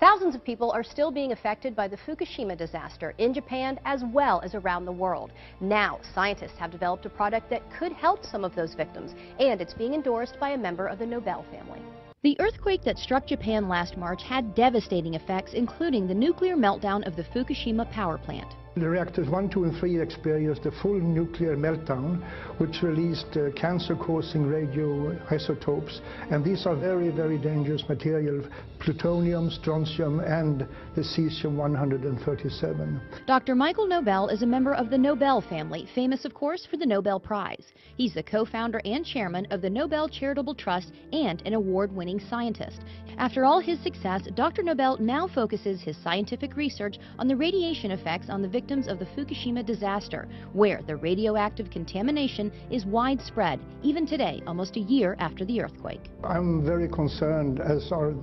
Thousands of people are still being affected by the Fukushima disaster in Japan as well as around the world. Now, scientists have developed a product that could help some of those victims, and it's being endorsed by a member of the Nobel family. The earthquake that struck Japan last March had devastating effects, including the nuclear meltdown of the Fukushima power plant. The reactors 1, 2, and 3 experienced a full nuclear meltdown, which released cancer-causing radioisotopes, and these are very, very dangerous material: plutonium, strontium, and the cesium-137. Dr. Michael Nobel is a member of the Nobel family, famous, of course, for the Nobel Prize. He's the co-founder and chairman of the Nobel Charitable Trust and an award-winning scientist. After all his success, Dr. Nobel now focuses his scientific research on the radiation effects on the victims of the Fukushima disaster, where the radioactive contamination is widespread, even today, almost a year after the earthquake. I'm very concerned, as are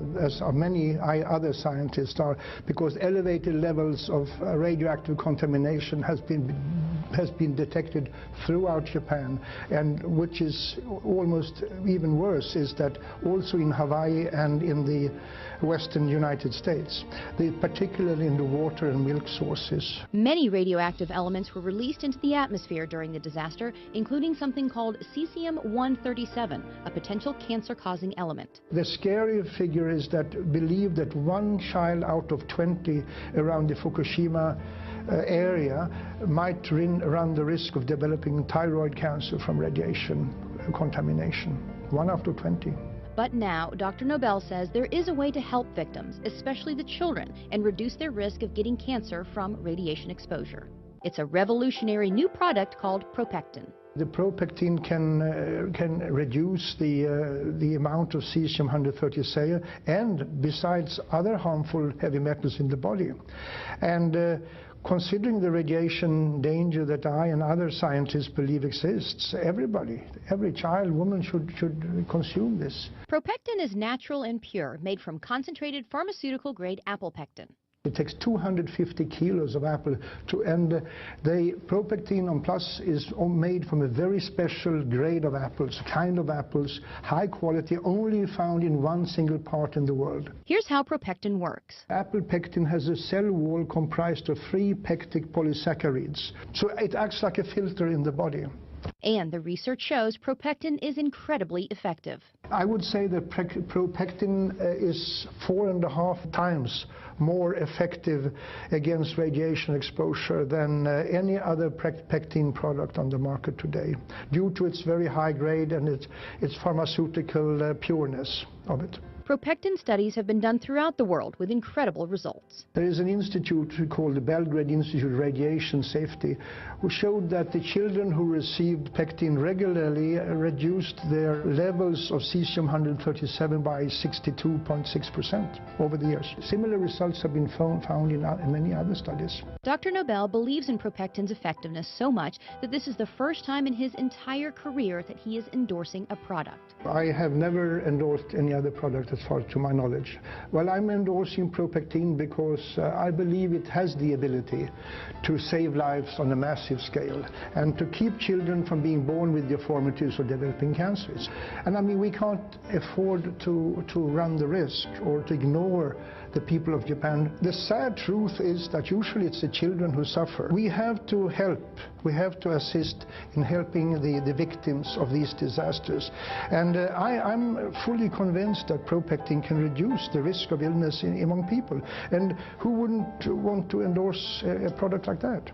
many other scientists are, because elevated levels of radioactive contamination has been detected throughout Japan, and which is almost even worse is that also in Hawaii and in the western United States, particularly in the water and milk sources. Many radioactive elements were released into the atmosphere during the disaster, including something called cesium-137, a potential cancer-causing element. The scary figure is that believe that 1 child out of 20 around the Fukushima area might run the risk of developing thyroid cancer from radiation contamination. 1 out of 20. But now, Dr. Nobel says there is a way to help victims, especially the children, and reduce their risk of getting cancer from radiation exposure. It's a revolutionary new product called Propectin. The Propectin can reduce the amount of cesium-137 and besides other harmful heavy metals in the body. And considering the radiation danger that I and other scientists believe exists, every child, woman should consume this. Propectin is natural and pure, made from concentrated pharmaceutical-grade apple pectin. It takes 250 kilos of apple and the Propectin on Plus is made from a very special grade of apples, high quality, only found in one single part in the world. Here's how Propectin works. Apple pectin has a cell wall comprised of 3 pectic polysaccharides, so it acts like a filter in the body. And the research shows Propectin is incredibly effective. I would say that Propectin is 4.5 times more effective against radiation exposure than any other pectin product on the market today, due to its very high grade and its pharmaceutical pureness of it. Propectin studies have been done throughout the world with incredible results. There is an institute called the Belgrade Institute of Radiation Safety, who showed that the children who received pectin regularly reduced their levels of cesium-137 by 62.6% over the years. Similar results have been found in many other studies. Dr. Nobel believes in Propectin's effectiveness so much that this is the first time in his entire career that he is endorsing a product. I have never endorsed any other product as far to my knowledge. Well, I'm endorsing Propectin because I believe it has the ability to save lives on a massive scale and to keep children from being born with deformities or developing cancers. And I mean, we can't afford to run the risk or to ignore the people of Japan. The sad truth is that usually it's the children who suffer. We have to help. We have to assist in helping the victims of these disasters. And I'm fully convinced that Propectin can reduce the risk of illness among people. And who wouldn't want to endorse a product like that?